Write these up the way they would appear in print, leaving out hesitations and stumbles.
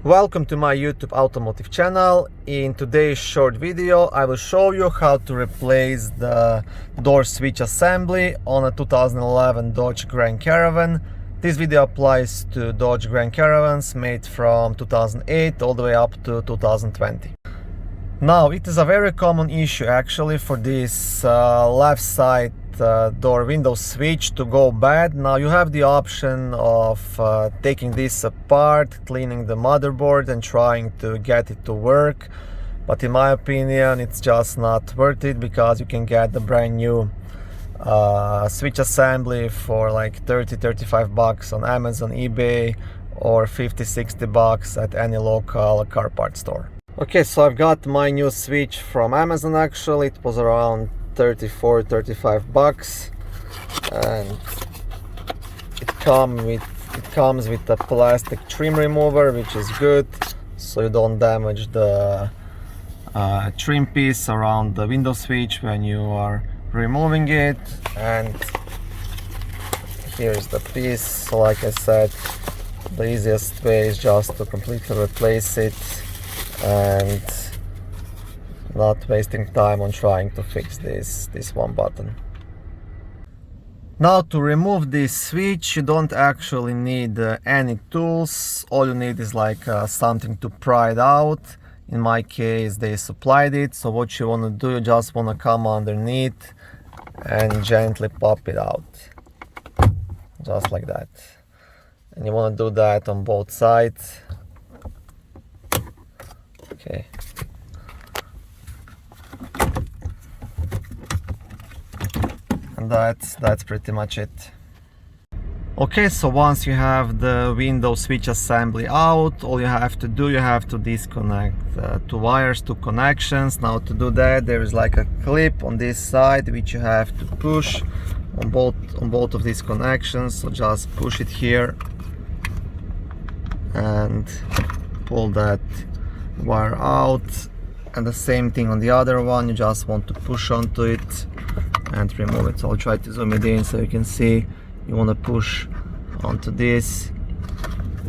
Welcome to my YouTube automotive channel. In today's short video I will show you how to replace the door switch assembly on a 2011 Dodge Grand Caravan. This video applies to Dodge Grand Caravans made from 2008 all the way up to 2020. Now, it is a very common issue actually for this left side door window switch to go bad. Now you have the option of taking this apart, cleaning the motherboard and trying to get it to work, but in my opinion it's just not worth it, because you can get the brand new switch assembly for like 30-35 bucks on Amazon, eBay, or 50-60 bucks at any local car parts store. Okay, so I've got my new switch from Amazon. Actually, it was around 34-35 bucks, and it comes with a plastic trim remover, which is good, so you don't damage the trim piece around the window switch when you are removing it. And here's the piece. So like I said, the easiest way is just to completely replace it and not wasting time on trying to fix this one button. Now, to remove this switch you don't actually need any tools. All you need is like something to pry it out. In my case they supplied it, so what you want to do, you just want to come underneath and gently pop it out, just like that. And you want to do that on both sides. Okay. And that's pretty much it. Okay, so once you have the window switch assembly out, all you have to do, you have to disconnect two wires, two connections. Now to do that, there is like a clip on this side which you have to push on both of these connections. So just push it here and pull that wire out, and the same thing on the other one. You just want to push onto it and remove it. So I'll try to zoom it in so you can see. You want to push onto this,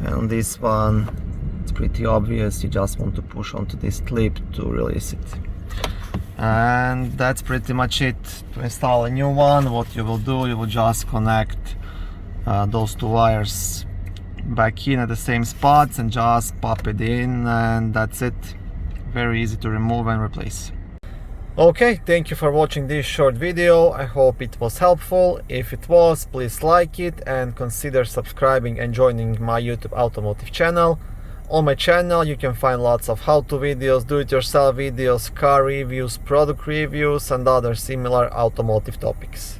and on this one it's pretty obvious, you just want to push onto this clip to release it. And that's pretty much it. To install a new one, what you will do, you will just connect those two wires back in at the same spots and just pop it in, and that's it. Very easy to remove and replace. Okay, thank you for watching this short video. I hope it was helpful. If it was, please like it and consider subscribing and joining my YouTube automotive channel. On my channel you can find lots of how-to videos, do-it-yourself videos, car reviews, product reviews and other similar automotive topics.